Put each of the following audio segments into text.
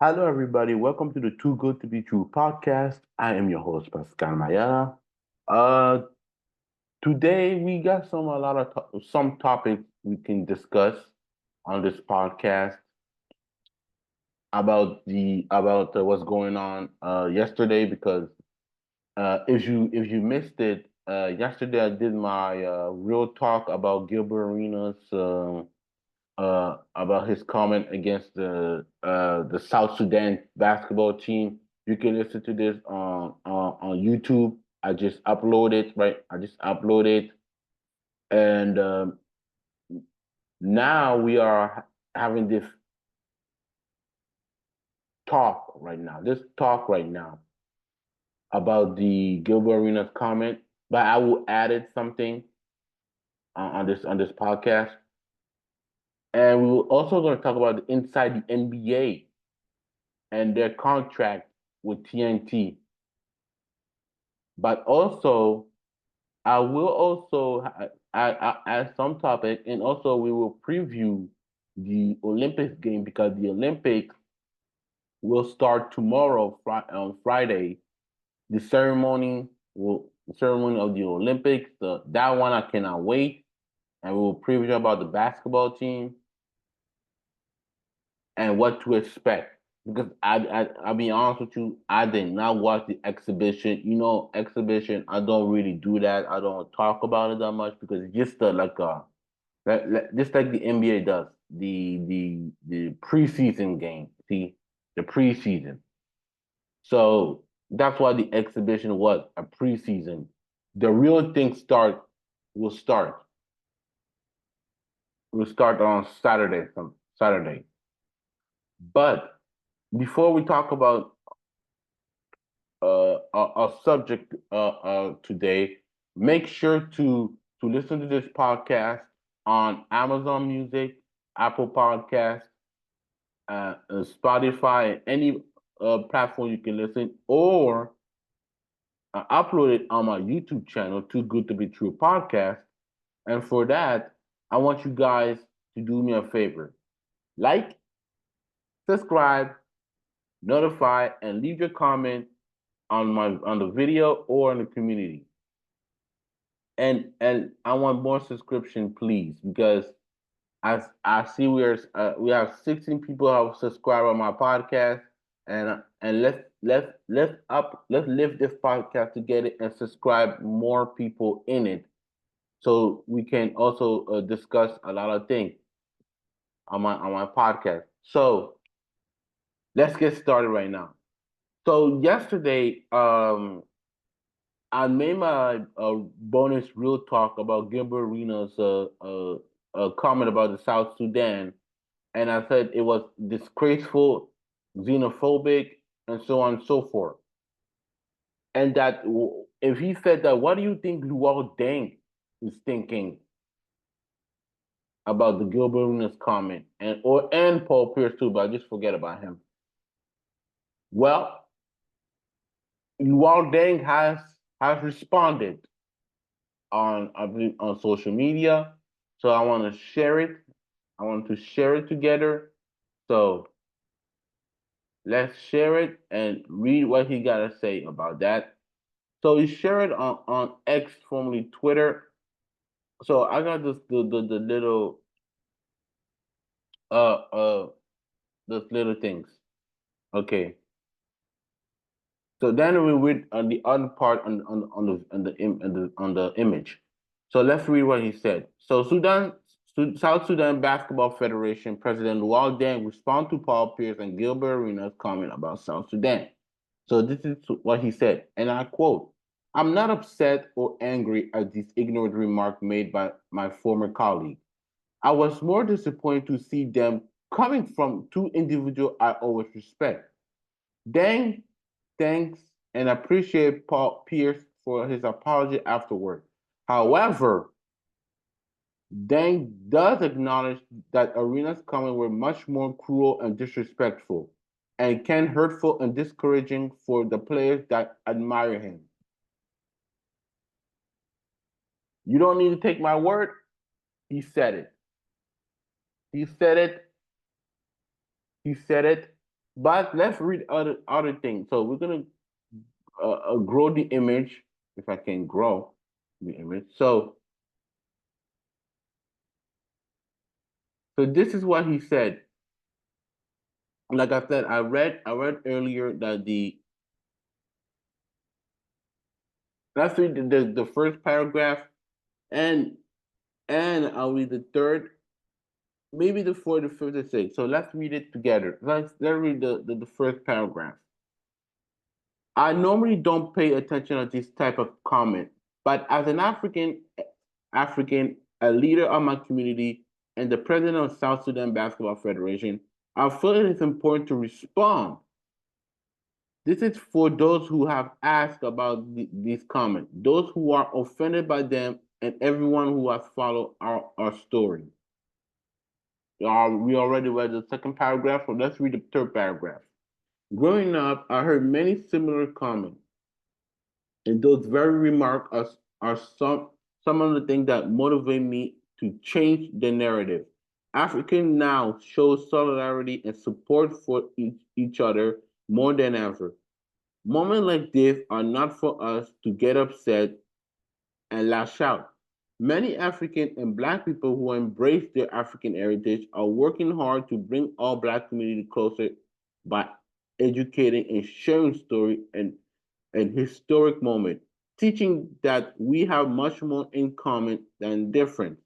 Hello, everybody. Welcome to the Too Good to Be True podcast. I am your host, Pascal Mayala. Uh, Today we got a lot of some topics we can discuss on this podcast about what's going on yesterday. Because if you missed it, yesterday I did my real talk about Gilbert Arenas. About his comment against the South Sudan basketball team. You can listen to this on YouTube. I just uploaded, right? I just uploaded, and now we are having this talk right now. This talk right now about the Gilbert Arenas comment, but I will add something on this podcast, and we will also going to talk about inside the NBA and their contract with TNT. But also, I will also add some topic, and also we will preview the Olympics game because the Olympics will start tomorrow, on Friday. The ceremony of the Olympics. That one I cannot wait, and we will preview about the basketball team and what to expect. Because I'll be honest with you, I did not watch the exhibition. Exhibition. I don't really do that. I don't talk about it that much because it's just just like the NBA does the preseason game. See, the preseason. So that's why the exhibition was a preseason. The real thing will start will start on Saturday. Saturday. But before we talk about our subject today, make sure to listen to this podcast on Amazon Music, Apple Podcasts, Spotify, any platform you can listen, or upload it on my YouTube channel, Too Good to Be True podcast. And for that, I want you guys to do me a favor: like, subscribe, notify, and leave your comment on the video or in the community. And I want more subscription, please, because I see we have 16 people who have subscribed on my podcast, and let's lift this podcast together and subscribe more people in it, so we can also discuss a lot of things on my podcast. So let's get started right now. So yesterday, I made my bonus real talk about Gilbert Arenas' comment about the South Sudan, and I said it was disgraceful, xenophobic, and so on and so forth. And that if he said that, what do you think Luon Deng is thinking about the Gilbert Arenas comment, and Paul Pierce too? But I just forget about him. Well, Luon Deng has responded on I believe on social media. So I want to share it. I want to share it together. So let's share it and read what he got to say about that. So he shared it on X, formerly Twitter. So I got the little uh uh those little things. Okay. So then we read on the other part on the image. So let's read what he said. So South Sudan Basketball Federation President Luol Deng responded to Paul Pierce and Gilbert Arenas' comment about South Sudan. So this is what he said, and I quote: "I'm not upset or angry at this ignorant remark made by my former colleague. I was more disappointed to see them coming from two individuals I always respect. Deng thanks and appreciate Paul Pierce for his apology afterward. However, Deng does acknowledge that Arenas' comments were much more cruel and disrespectful, and can hurtful and discouraging for the players that admire him. You don't need to take my word. He said it. He said it. He said it. But let's read other things. So we're gonna grow the image, if I can grow the image. So this is what he said. Like I said, I read earlier that the let's read the first paragraph and I'll read the third, maybe the fourth, the fifth, the sixth. So let's read it together. Let's read the first paragraph. I normally don't pay attention to this type of comment, but as an African, a leader of my community, and the president of South Sudan Basketball Federation, I feel it is important to respond. This is for those who have asked about these comments, those who are offended by them, and everyone who has followed our story. We already read the second paragraph, so let's read the third paragraph. Growing up, I heard many similar comments, and those very remarks are some of the things that motivate me to change the narrative. African now shows solidarity and support for each other more than ever. Moments like this are not for us to get upset and lash out. Many African and Black people who embrace their African heritage are working hard to bring all Black community closer by educating and sharing story and historic moment, teaching that we have much more in common than different.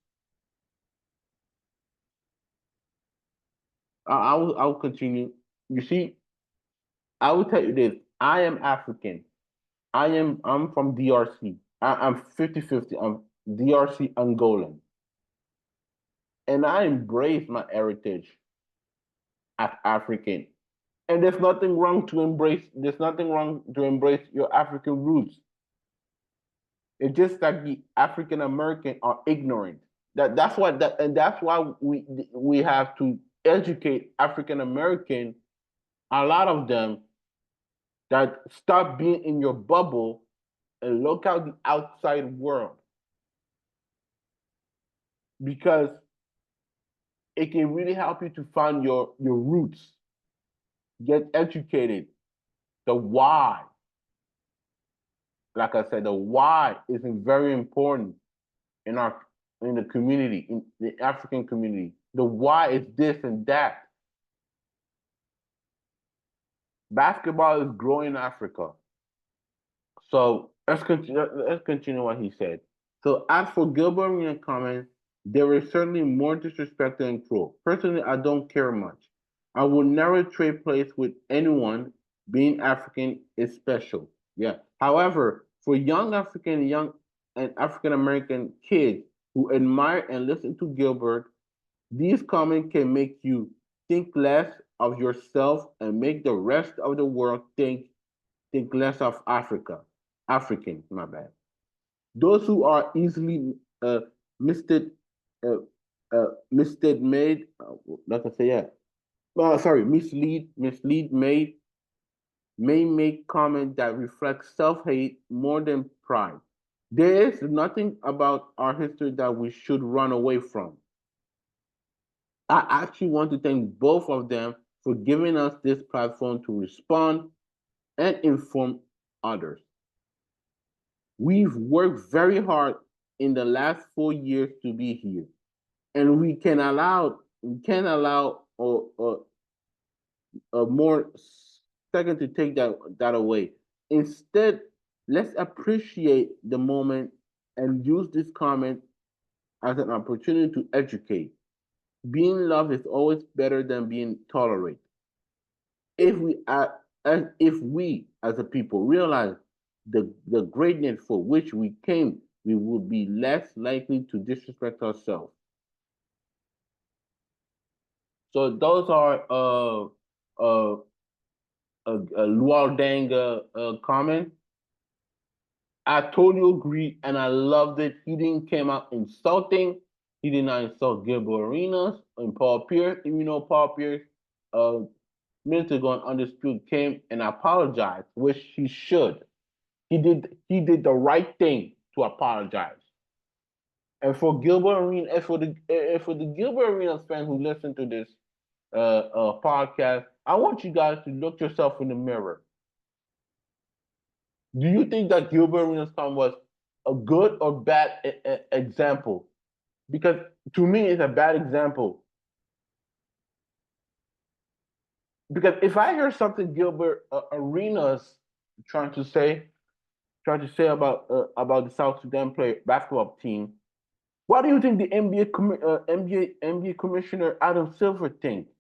I will continue. You see, I will tell you this. I am African. I'm from DRC. I'm 50-50. I'm DRC Angolan. And I embrace my heritage as African. And there's nothing wrong to embrace your African roots. It's just that the African American are ignorant. That's why we have to educate African American, a lot of them, that stop being in your bubble and look out the outside world, because it can really help you to find your roots, get educated. The why, like I said, the why is very important in our in the community, in the African community. The why is this and that. Basketball is growing in Africa. So let's continue what he said. So as for Gilbert Arenas' comments, there is certainly more disrespect than cruel. Personally, I don't care much. I will never trade place with anyone. Being African is special. Yeah. However, for young and African American kids who admire and listen to Gilbert, these comments can make you think less of yourself and make the rest of the world think less of African, my bad. Those who are easily misted, uh, misted made, like I say, yeah. Sorry, mislead made may make comments that reflect self-hate more than pride. There is nothing about our history that we should run away from. I actually want to thank both of them for giving us this platform to respond and inform others. We've worked very hard in the last 4 years to be here, and we can allow a more second to take that away. Instead, let's appreciate the moment and use this comment as an opportunity to educate. Being loved is always better than being tolerated. If we as a people realize the greatness for which we came, we will be less likely to disrespect ourselves. So those are Luon Deng comment. I totally agree, and I loved it. He didn't come out insulting. He did not insult Gilbert Arenas and Paul Pierce. Even though Paul Pierce, uh, minutes ago on Undisputed, came and apologized, which he should. He did the right thing to apologize. And for Gilbert Arenas, and for the Gilbert Arenas fan who listen to this, podcast, I want you guys to look yourself in the mirror. Do you think that Gilbert Arenas comment was a good or bad example? Because to me, it's a bad example. Because if I hear something Gilbert Arenas trying to say, about the South Sudan basketball team, what do you think the NBA commissioner Adam Silver thinks?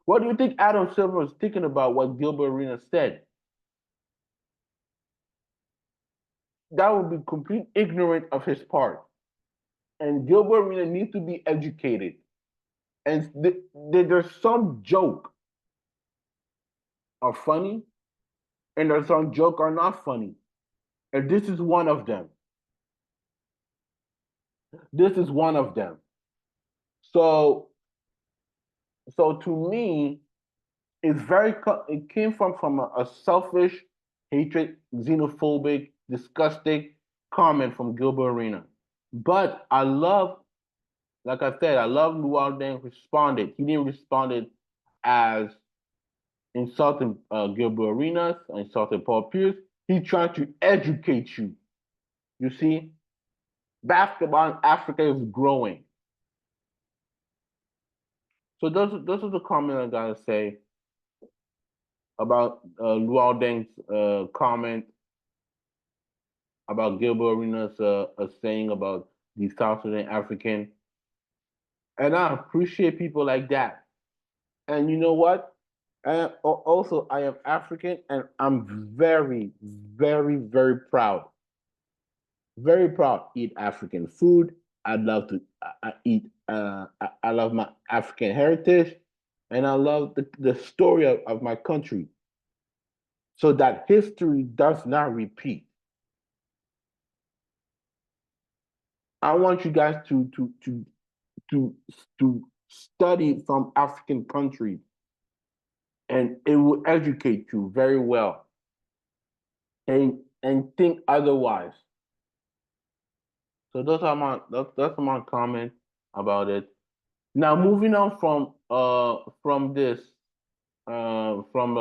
What do you think Adam Silver is thinking about what Gilbert Arenas said? That would be complete ignorant of his part. And Gilbert Arenas needs to be educated. And there's some joke are funny, and there's some joke are not funny. And this is one of them. This is one of them. So, to me, it came from a selfish, hatred, xenophobic, disgusting comment from Gilbert Arena. But I love, like I said, I love Luon Deng responded. He didn't respond it as insulting Gilbert Arenas, insulting Paul Pierce. He's trying to educate you. You see, basketball in Africa is growing. So those are the comments I gotta say about Luol Deng's comment about Gilbert Arenas' saying about the South Sudan African. And I appreciate people like that. And you know what? Also, I am African, and I'm very, very, very proud. Very proud. Eat African food. I'd love to eat. I love my African heritage, and I love the story of my country, so that history does not repeat. I want you guys to to study from African countries, and it will educate you very well, and think otherwise. So that's my comment about it. Now moving on from this from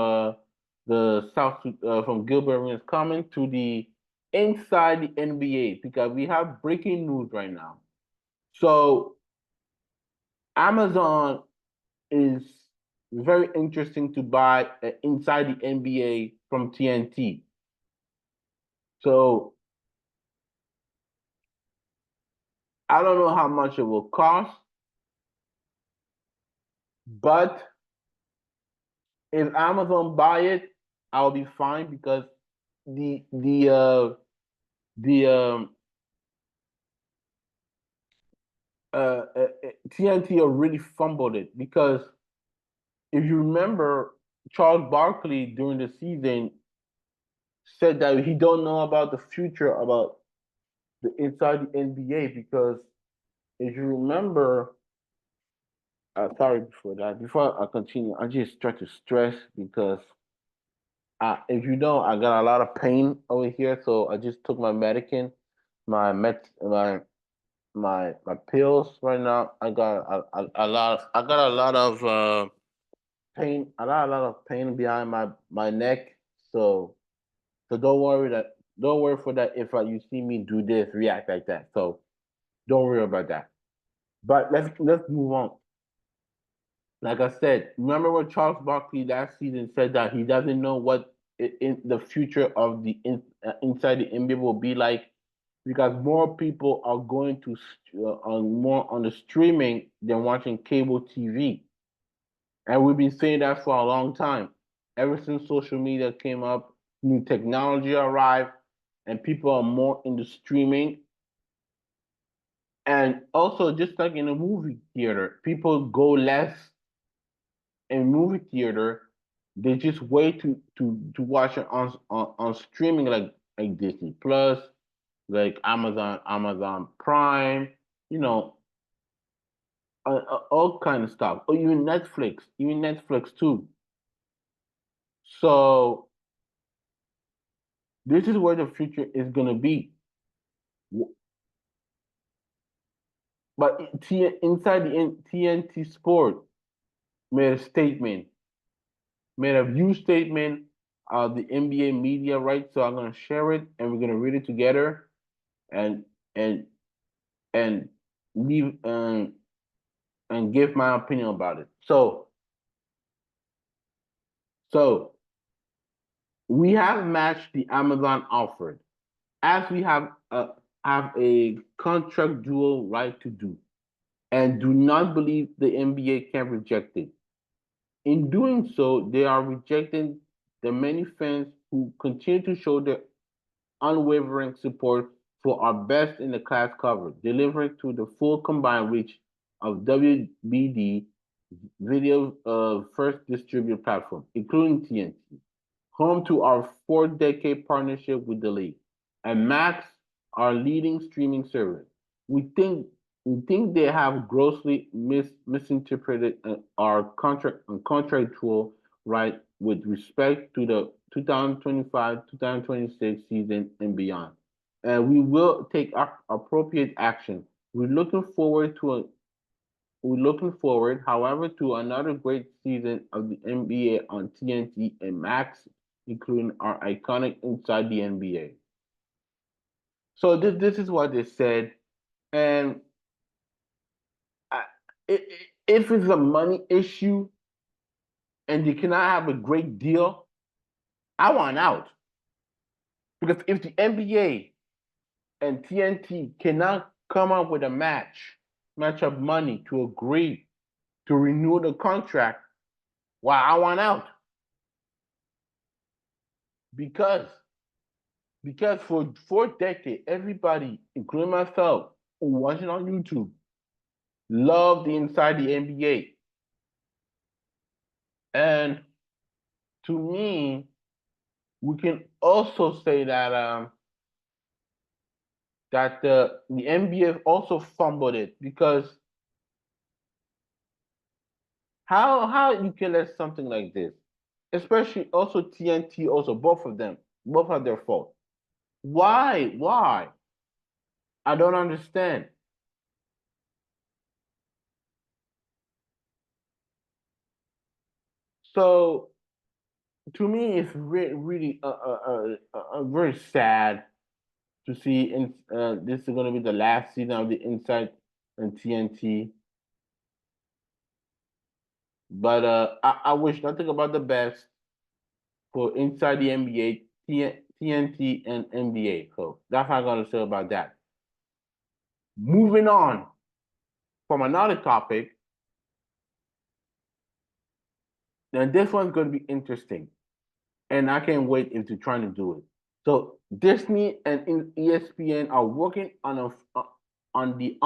the from Gilbert Arenas comment to the inside the NBA, because we have breaking news right now. So Amazon is very interesting to buy inside the NBA from TNT. So I don't know how much it will cost, but if Amazon buy it, I'll be fine, because the TNT already fumbled it, because if you remember, Charles Barkley during the season said that he don't know about the future about the inside the NBA, because if you remember, sorry for that. Before I continue, I just try to stress, because if you know, I got a lot of pain over here, so I just took my medicine, my met my pills right now. I got a lot. I got a lot of pain. A lot of pain behind my neck. So don't worry for that if you see me do this, react like that. So don't worry about that. But let's move on. Like I said, remember what Charles Barkley last season said, that he doesn't know what in the future of the inside the NBA will be like, because more people are going to on more on the streaming than watching cable TV, and we've been saying that for a long time. Ever since social media came up, new technology arrived, and people are more into streaming. And also, just like in a movie theater, people go less in movie theater. They just wait to watch it on streaming, like Disney Plus, like Amazon Prime, you know, all kind of stuff. Or even Netflix too. So this is where the future is gonna be. But inside the TNT Sport made a statement, made a view statement of the NBA media rights. So I'm gonna share it and we're gonna read it together and and and leave and give my opinion about it. So we have matched the Amazon offered, as we have a contractual right to do, and do not believe the NBA can reject it. In doing so, they are rejecting the many fans who continue to show their unwavering support for our best in the class coverage, delivering to the full combined reach of WBD video first distributed platform, including TNT, home to our 4-decade partnership with the league, and Max, our leading streaming service. We think we think they have grossly misinterpreted our contractual right with respect to the 2025-2026 season and beyond. And we will take appropriate action. We're looking forward to a we're looking forward, however, to another great season of the NBA on TNT and Max, including our iconic Inside the NBA. So this is what they said, and I, if it's a money issue and they cannot have a great deal, I want out. Because if the NBA and TNT cannot come up with a match of money to agree to renew the contract, well, I want out. Because for 4 decades, everybody, including myself, who watching on YouTube, loved the Inside the NBA. And to me, we can also say that the NBA also fumbled it, because how you can let something like this, especially also TNT, also both of them, both are their fault. Why? Why? I don't understand. So to me, it's really very sad to see. This is going to be the last season of the Inside and TNT. But I wish nothing about the best for Inside the NBA, TNT, and NBA. So that's how I'm going to say about that. Moving on from another topic, and this one's going to be interesting, and I can't wait if they're trying to do it. So Disney and ESPN are working on the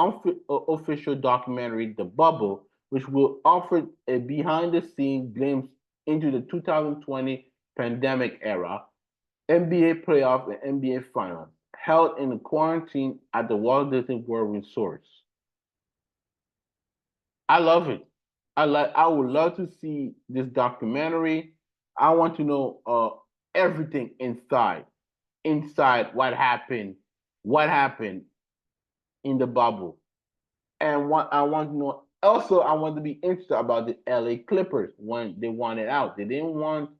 official documentary, The Bubble, which will offer a behind-the-scenes glimpse into the 2020 pandemic era, NBA playoff and NBA finals, held in a quarantine at the Walt Disney World Resort. I love it. I would love to see this documentary. I want to know everything inside what happened in the bubble. And what I want to know also, I want to be interested about the LA Clippers when they wanted out. They didn't want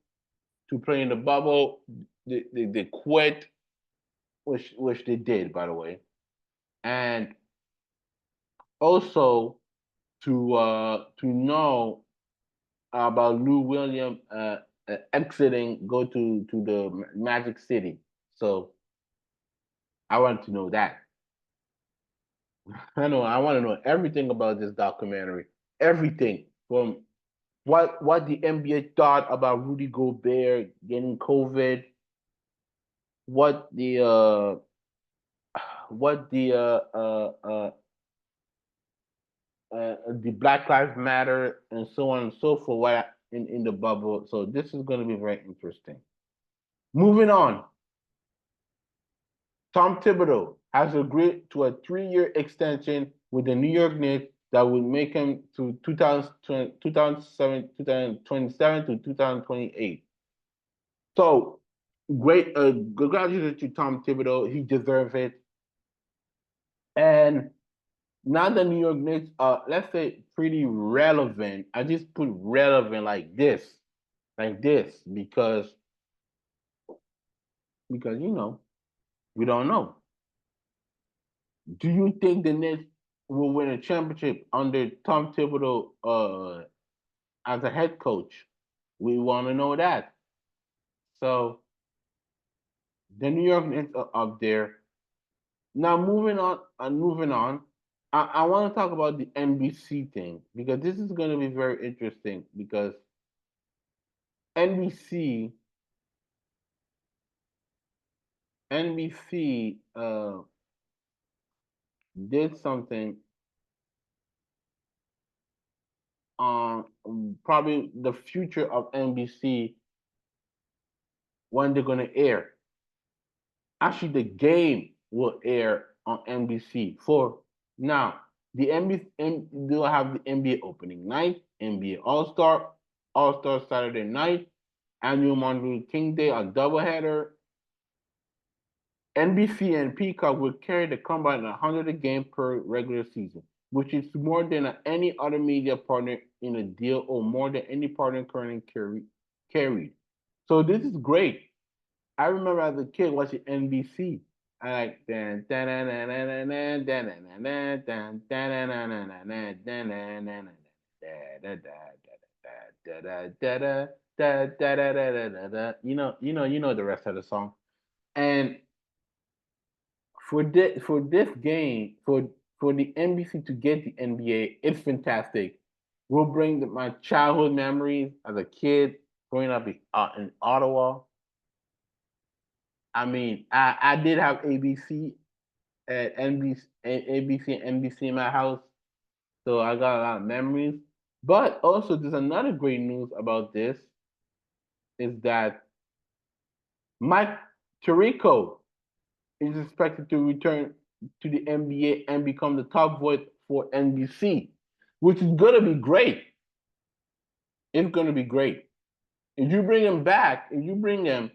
to play in the bubble. They quit, which they did, by the way. And also to know about Lou Williams exiting, go to the Magic City. So I want to know that. I want to know everything about this documentary. Everything from what the NBA thought about Rudy Gobert getting COVID, what the uh what the Black Lives Matter and so on and so forth, what in the bubble. So this is going to be very interesting. Moving on, Tom Thibodeau has agreed to a 3-year extension with the New York Knicks that will make him to 2027 to 2028. So great, congratulations to Tom Thibodeau. He deserves it. And Not the New York Knicks are, let's say, pretty relevant. I just put relevant like this, because we don't know. Do you think the Knicks will win a championship under Tom Thibodeau as a head coach? We want to know that. So the New York Knicks are up there. Now moving on. I want to talk about the NBC thing because this is going to be very interesting because NBC NBC did something on probably the future of NBC when they're going to air. Actually, the game will air on NBC for now. The NBC they'll have the NBA opening night, NBA All Star Saturday night, annual Martin Luther King Day, a doubleheader. NBC and Peacock will carry the combined 100 a game per regular season, which is more than any other media partner in a deal or more than any partner currently carried. So this is great. I remember as a kid watching NBC. I like dan dan dan dan dan dan dan dan dan dan you know the rest of the song. And for this game for the NBC to get the NBA, it's fantastic. Will bring my childhood memories as a kid growing up in Ottawa. I mean, I did have ABC at NBC, ABC and NBC in my house, so I got a lot of memories. But also, there's another great news about this is that Mike Tirico is expected to return to the NBA and become the top voice for NBC, which is gonna be great. It's gonna be great. If you bring him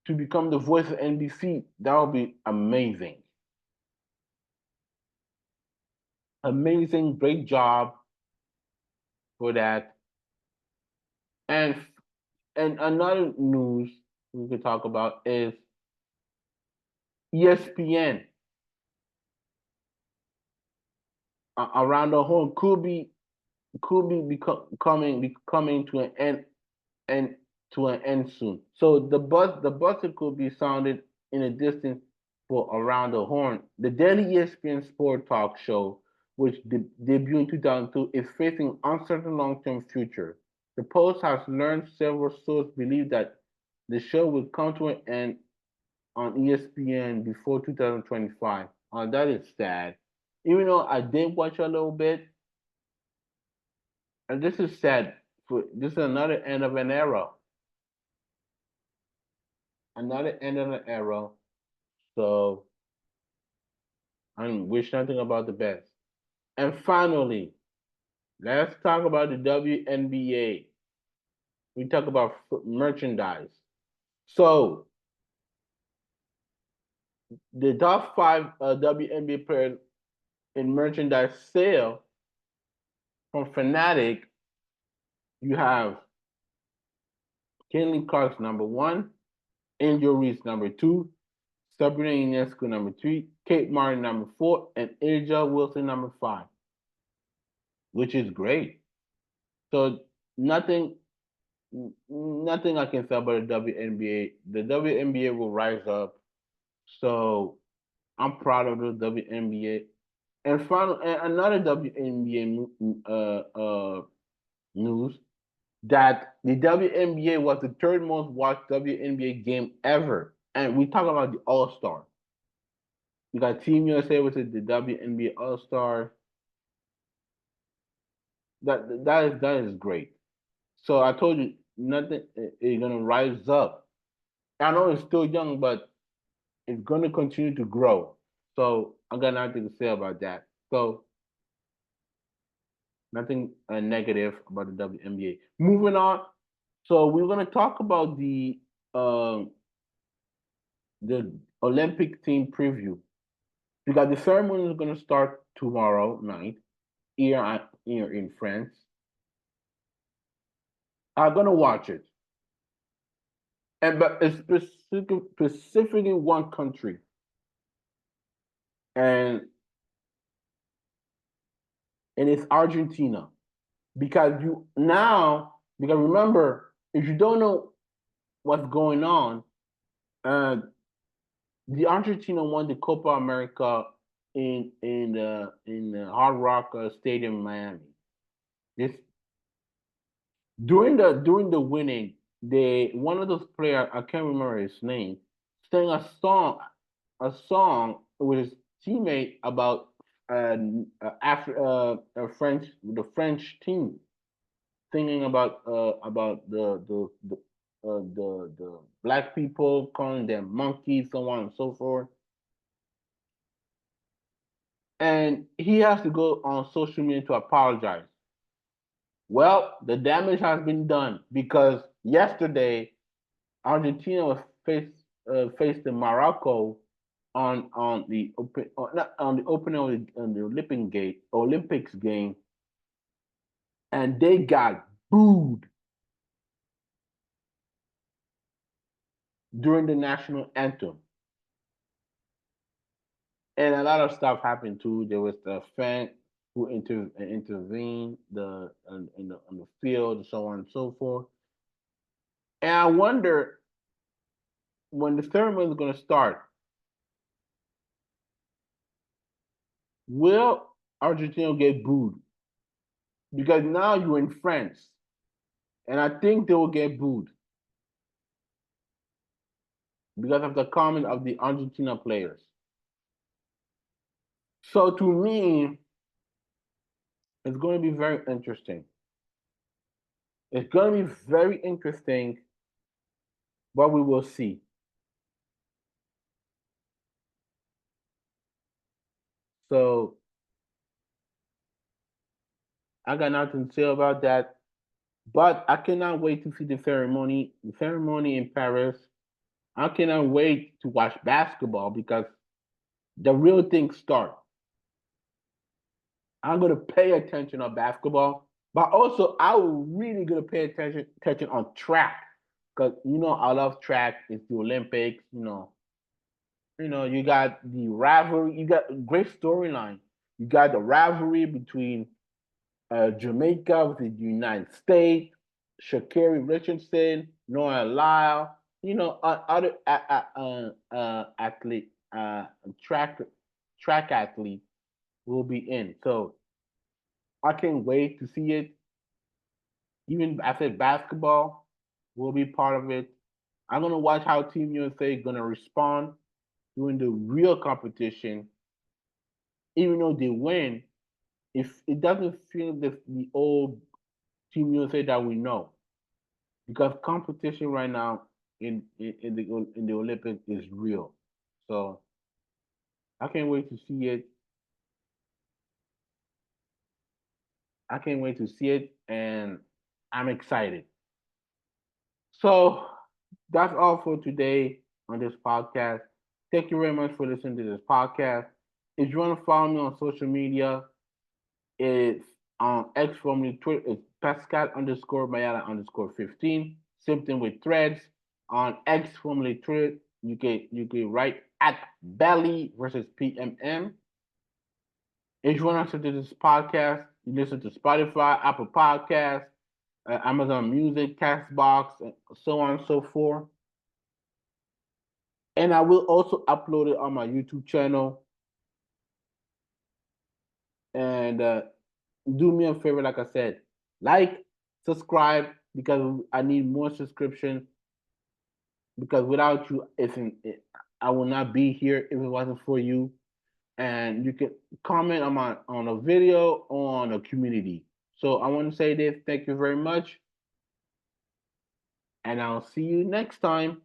to become the voice of NBC, that would be amazing. Amazing, great job for that. And and another news we could talk about is ESPN around the horn coming to an end and to an end soon. So the buzzer could be sounded in a distance for around the horn. The daily ESPN sport talk show, which debuted in 2002, is facing uncertain long-term future. The Post has learned several sources believe that the show will come to an end on ESPN before 2025. That is sad. Even though I did watch a little bit, and this is sad. This is another end of an era. Another end of an era. So I wish nothing about the best. And finally, let's talk about the WNBA. We talk about merchandise. So the top five WNBA players in merchandise sale from Fanatic, you have Caitlin Clark's number one, Angel Reese number two, Sabrina Ionescu number three, Kate Martin number four, and Asia Wilson number five, which is great. So nothing, nothing I can say about the WNBA. The WNBA will rise up. So I'm proud of the WNBA. And another WNBA news that the WNBA was the third most watched WNBA game ever. And we talk about the All Star. You got Team USA with the WNBA All Star. That is great. So I told you nothing is gonna rise up. I know it's still young, but it's gonna continue to grow. So I got nothing to say about that. So nothing negative about the WNBA. Moving on. So we're gonna talk about the Olympic team preview. Because the ceremony is gonna start tomorrow night here in France. I'm gonna watch it, and but it's specifically one country, and it's Argentina. Because because remember, if you don't know what's going on, uh, the Argentina won the Copa America in the Hard Rock Stadium in Miami. This during the winning, they one of those players, I can't remember his name, sang a song with his teammate about French the French team, singing about the black people, calling them monkeys, so on and so forth. And he has to go on social media to apologize. Well, the damage has been done because yesterday Argentina was faced Morocco on the open not on the opening of the Olympics game, and they got booed during the national anthem. And a lot of stuff happened too. There was the fan who intervened on the field, and so on and so forth. And I wonder when the ceremony is going to start, will Argentina get booed? Because now you're in France, and I think they will get booed because of the comment of the Argentina players. So to me, it's going to be very interesting. It's going to be very interesting, but we will see. So I got nothing to say about that. But I cannot wait to see the ceremony in Paris. I cannot wait to watch basketball because the real thing starts. I'm gonna pay attention on basketball, but also I will really gonna pay attention on track because I love track. It's the Olympics. You got the rivalry. You got a great storyline. You got the rivalry between Jamaica with the United States, Shakari Richardson, Noah Lyle, other athlete, track athlete will be in. So I can't wait to see it. Even I said basketball will be part of it. I'm gonna watch how Team USA is gonna respond during the real competition. Even though they win, if it doesn't feel the old Team USA that we know, because competition right now in the Olympics is real. So I can't wait to see it. I can't wait to see it, and I'm excited. So that's all for today on this podcast. Thank you very much for listening to this podcast. If you want to follow me on social media, it's on X formerly Twitter. It's Pascal underscore Mayala underscore 15. Same thing with Threads on X formerly Twitter. You can write at Belly versus PMM. If you want to listen to this podcast, you listen to Spotify, Apple Podcasts, Amazon Music, Castbox, and so on and so forth. And I will also upload it on my YouTube channel. And do me a favor, like I said, like, subscribe, because I need more subscription. Because without you, I will not be here if it wasn't for you. And you can comment on a video or on a community. So I want to say this. Thank you very much, and I'll see you next time.